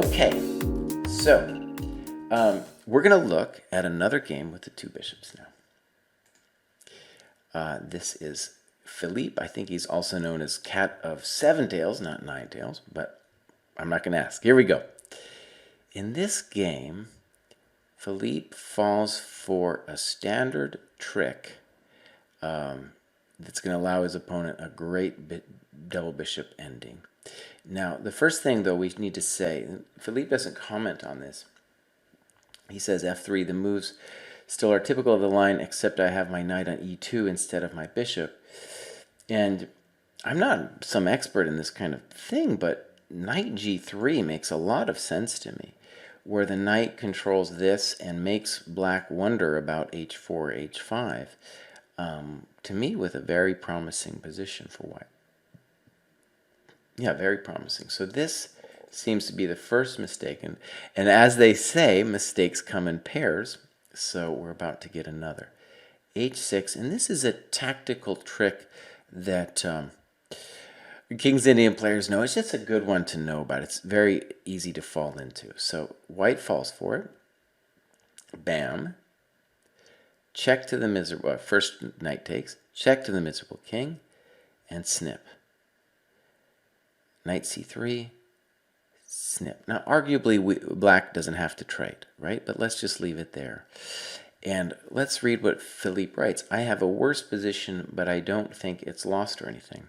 Okay, so we're going to look at another game with the two bishops now. This is Philippe. I think he's also known as Cat of Seven Tails, not Nine Tails, but I'm not going to ask. Here we go. In this game, Philippe falls for a standard trick that's going to allow his opponent a great double bishop ending. Now, the first thing, though, we need to say, Philippe doesn't comment on this. He says f3, the moves still are typical of the line, except I have my knight on e2 instead of my bishop. And I'm not some expert in this kind of thing, but knight g3 makes a lot of sense to me, where the knight controls this and makes black wonder about h4, h5, to me with a very promising position for white. Yeah, very promising. So this seems to be the first mistake. And as they say, mistakes come in pairs. So we're about to get another. h6. And this is a tactical trick that King's Indian players know. It's just a good one to know about. It's very easy to fall into. So white falls for it. Bam. Check to the miserable. First knight takes. Check to the miserable king. And snip. Knight c3, snip. Now, arguably, black doesn't have to trade, right? But let's just leave it there. And let's read what Philippe writes. I have a worse position, but I don't think it's lost or anything.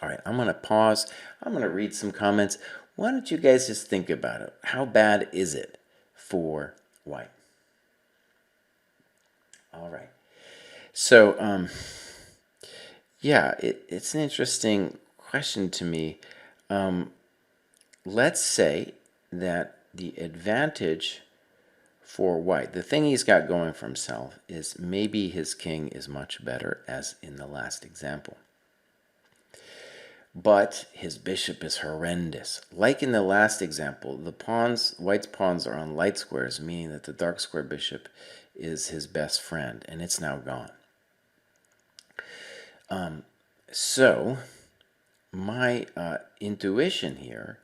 All right, I'm going to pause. I'm going to read some comments. Why don't you guys just think about it? How bad is it for white? All right. So, yeah, it's an interesting question to me. Let's say that the advantage for white, the thing he's got going for himself, is maybe his king is much better, as in the last example. But his bishop is horrendous. Like in the last example, the pawns, white's pawns are on light squares, meaning that the dark square bishop is his best friend, and it's now gone. So my intuition here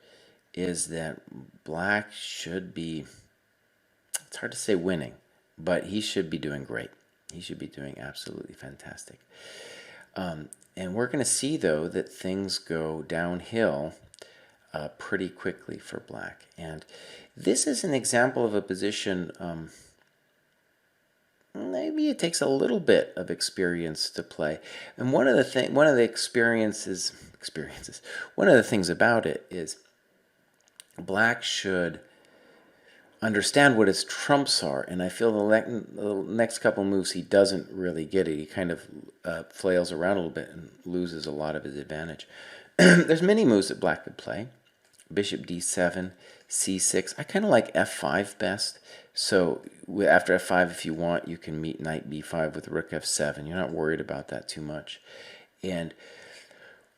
is that black should be, it's hard to say winning, but he should be doing great. He should be doing absolutely fantastic. And we're going to see, though, that things go downhill pretty quickly for black. And this is an example of a position, maybe it takes a little bit of experience to play. And one of the things about it is black should understand what his trumps are, and I feel the next couple moves he doesn't really get it. He kind of flails around a little bit and loses a lot of his advantage. There's many moves that black could play. Bishop d7, c6. I kind of like f5 best. So after f5, if you want, you can meet knight b5 with rook f7. You're not worried about that too much. And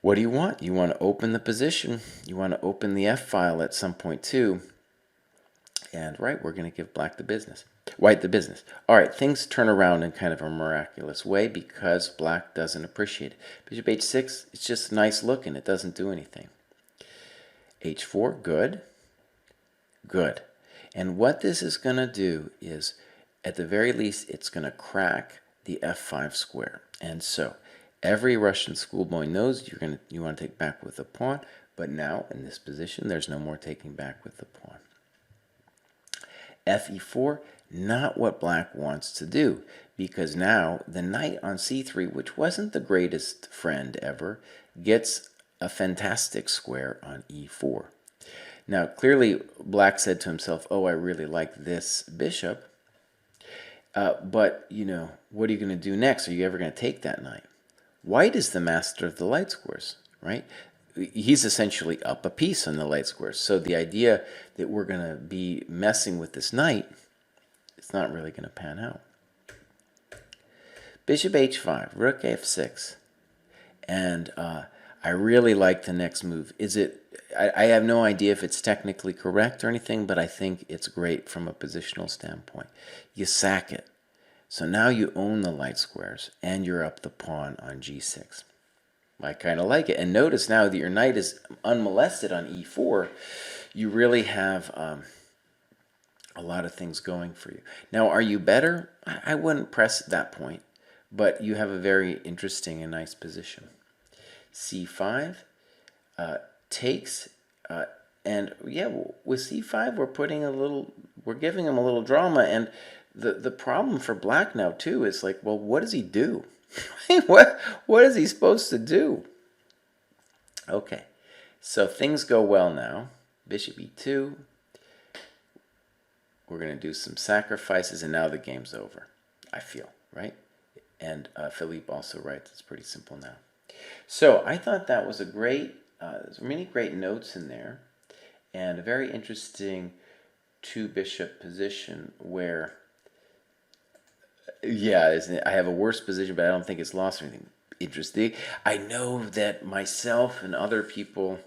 what do you want? You want to open the position. You want to open the f-file at some point too. And right, we're going to give black the business. White the business. All right, things turn around in kind of a miraculous way because black doesn't appreciate it. Bishop h6, it's just nice looking. It doesn't do anything. h4, good. Good. And what this is going to do is, at the very least, it's going to crack the f5 square. And so, every Russian schoolboy knows you want to take back with the pawn, but now, in this position, there's no more taking back with the pawn. fe4, not what black wants to do, because now the knight on c3, which wasn't the greatest friend ever, gets a fantastic square on e4. Now, clearly, black said to himself, oh, I really like this bishop, but, you know, what are you going to do next? Are you ever going to take that knight? White is the master of the light squares, right? He's essentially up a piece on the light squares. So the idea that we're going to be messing with this knight, it's not really going to pan out. Bishop h5, rook f6. And I really like the next move. I have no idea if it's technically correct or anything, but I think it's great from a positional standpoint. You sack it. So now you own the light squares, and you're up the pawn on g6. I kind of like it. And notice now that your knight is unmolested on e4, you really have a lot of things going for you. Now, are you better? I wouldn't press at that point, but you have a very interesting and nice position. c5 takes, and yeah, with c5 we're giving him a little drama, and the problem for black now too is like, well, what does he do? what is he supposed to do? Okay, so things go well now. Bishop e2. We're going to do some sacrifices, and now the game's over, I feel, right? And Philippe also writes it's pretty simple now. So I thought that was a great, there's many great notes in there, and a very interesting two-bishop position where, yeah, I have a worse position, but I don't think it's lost or anything interesting. I know that myself and other people,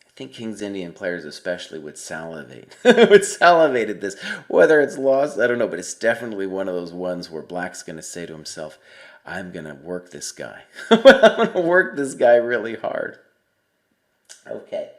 I think King's Indian players especially, would salivate. would salivate at this. Whether it's lost, I don't know, but it's definitely one of those ones where Black's going to say to himself, I'm going to work this guy. I'm going to work this guy really hard. Okay.